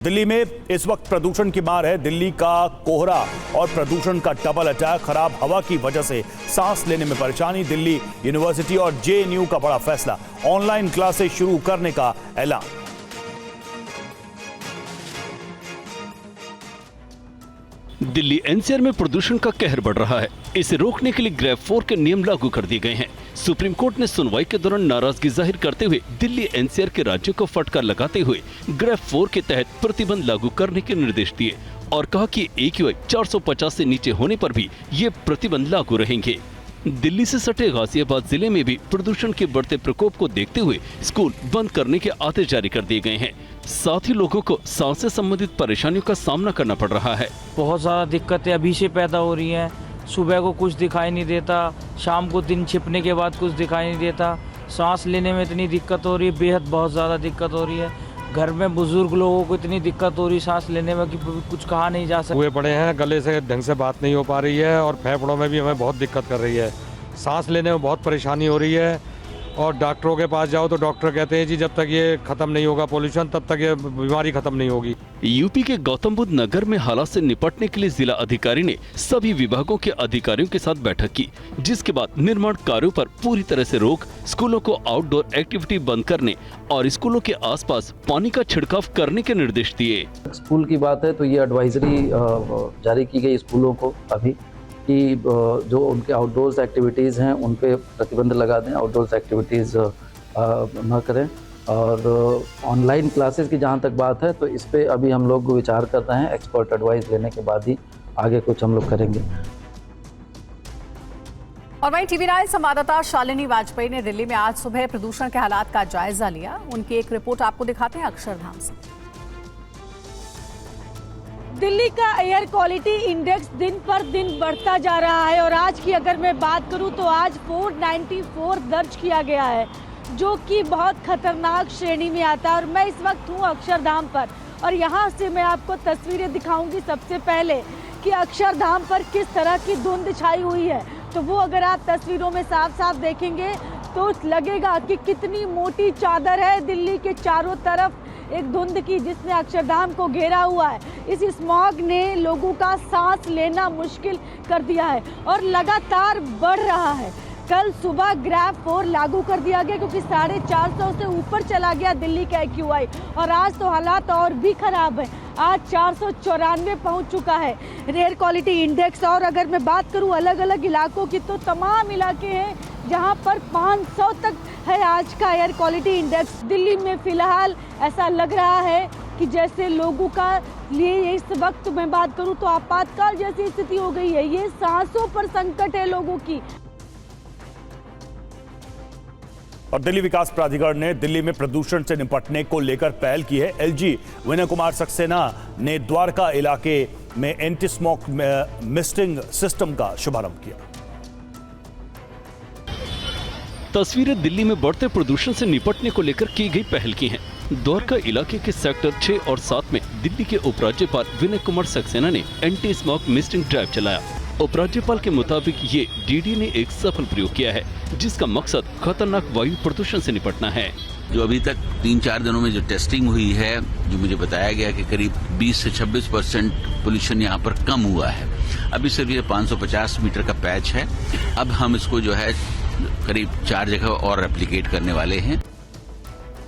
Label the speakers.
Speaker 1: दिल्ली में इस वक्त प्रदूषण की मार है। दिल्ली का कोहरा और प्रदूषण का डबल अटैक, खराब हवा की वजह से सांस लेने में परेशानी। दिल्ली यूनिवर्सिटी और जेएनयू का बड़ा फैसला, ऑनलाइन क्लासेस शुरू करने का ऐलान।
Speaker 2: दिल्ली एनसीआर में प्रदूषण का कहर बढ़ रहा है। इसे रोकने के लिए ग्रेड 4 के नियम लागू कर दिए गए हैं। सुप्रीम कोर्ट ने सुनवाई के दौरान नाराजगी जाहिर करते हुए दिल्ली एनसीआर के राज्यों को फटकार लगाते हुए ग्रेड 4 के तहत प्रतिबंध लागू करने के निर्देश दिए और कहा कि AQI 450 से नीचे होने पर भी ये प्रतिबंध लागू रहेंगे। दिल्ली से सटे गाजियाबाद जिले में भी प्रदूषण के बढ़ते प्रकोप को देखते हुए स्कूल बंद करने के आदेश जारी कर दिए गए हैं। साथ ही लोगों को सांस से संबंधित परेशानियों का सामना करना पड़ रहा है।
Speaker 3: बहुत ज़्यादा दिक्कतें अभी से पैदा हो रही हैं। सुबह को कुछ दिखाई नहीं देता, शाम को दिन छिपने के बाद कुछ दिखाई नहीं देता। सांस लेने में इतनी दिक्कत हो रही है, बेहद बहुत ज़्यादा दिक्कत हो रही है। घर में बुजुर्ग लोगों को इतनी दिक्कत हो रही है सांस लेने में कि कुछ कहा नहीं जा सकता।
Speaker 4: हुए पड़े हैं, गले से ढंग से बात नहीं हो पा रही है और फेफड़ों में भी हमें बहुत दिक्कत कर रही है। सांस लेने में बहुत परेशानी हो रही है और डॉक्टरों के पास जाओ तो डॉक्टर कहते हैं जी जब तक ये खत्म नहीं होगा पोल्यूशन तब तक ये बीमारी खत्म नहीं होगी।
Speaker 2: यूपी के गौतम बुद्ध नगर में हालात से निपटने के लिए जिला अधिकारी ने सभी विभागों के अधिकारियों के साथ बैठक की, जिसके बाद निर्माण कार्यों पर पूरी तरह से रोक, स्कूलों को आउटडोर एक्टिविटी बंद करने और स्कूलों के आसपास पानी का छिड़काव करने के निर्देश दिए।
Speaker 5: स्कूल की बात है तो ये एडवाइजरी जारी की गई स्कूलों को अभी कि जो उनके आउटडोर्स एक्टिविटीज़ हैं उन पे प्रतिबंध लगा दें, आउटडोर्स एक्टिविटीज़ न करें। और ऑनलाइन क्लासेस की जहाँ तक बात है तो इस पे अभी हम लोग विचार कर रहे हैं, एक्सपर्ट एडवाइस लेने के बाद ही आगे कुछ हम लोग करेंगे।
Speaker 6: और वहीं TV9 संवाददाता शालिनी वाजपेयी ने दिल्ली में आज सुबह प्रदूषण के हालात का जायजा लिया। उनकी एक रिपोर्ट आपको दिखाते हैं अक्षरधाम से।
Speaker 7: दिल्ली का एयर क्वालिटी इंडेक्स दिन पर दिन बढ़ता जा रहा है और आज की अगर मैं बात करूं तो आज 494 दर्ज किया गया है, जो कि बहुत खतरनाक श्रेणी में आता है। और मैं इस वक्त हूं अक्षरधाम पर और यहां से मैं आपको तस्वीरें दिखाऊंगी सबसे पहले कि अक्षरधाम पर किस तरह की धुंध छाई हुई है। तो वो अगर आप तस्वीरों में साफ साफ देखेंगे तो लगेगा कि कितनी मोटी चादर है दिल्ली के चारों तरफ एक धुंध की, जिसने अक्षरधाम को घेरा हुआ है। इस स्मॉग ने लोगों का सांस लेना मुश्किल कर दिया है और लगातार बढ़ रहा है। कल सुबह ग्रेड 4 लागू कर दिया गया क्योंकि 450 से ऊपर चला गया दिल्ली का AQI और आज तो हालात और भी खराब है। आज 494 पहुंच चुका है एयर क्वालिटी इंडेक्स। और अगर मैं बात करूं अलग अलग इलाकों की तो तमाम इलाके हैं जहां पर 500 तक है आज का एयर क्वालिटी इंडेक्स। दिल्ली में फिलहाल ऐसा लग रहा है कि जैसे लोगों का लिए इस वक्त मैं बात करूं तो आपातकाल जैसी स्थिति हो गई है। ये सांसों पर संकट है लोगों की।
Speaker 1: और दिल्ली विकास प्राधिकरण ने दिल्ली में प्रदूषण से निपटने को लेकर पहल की है। LG विनय कुमार सक्सेना ने द्वारका इलाके में एंटी स्मोक मिस्टिंग सिस्टम का शुभारंभ किया।
Speaker 2: तस्वीरें दिल्ली में बढ़ते प्रदूषण से निपटने को लेकर की गई पहल की हैं। द्वारका इलाके के सेक्टर 6 और 7 में दिल्ली के उपराज्यपाल विनय कुमार सक्सेना ने एंटी स्मोक मिस्टिंग ड्राइव चलाया। उपराज्यपाल के मुताबिक ये DD ने एक सफल प्रयोग किया है, जिसका मकसद खतरनाक वायु प्रदूषण से निपटना है।
Speaker 8: जो अभी तक 3-4 दिनों में जो टेस्टिंग हुई है, जो मुझे बताया गया कि करीब 20 से 26% पोल्यूशन यहाँ पर कम हुआ है। अभी सिर्फ ये 550 मीटर का पैच है। अब हम इसको जो है करीब 4 जगह और रेप्लिकेट करने वाले हैं।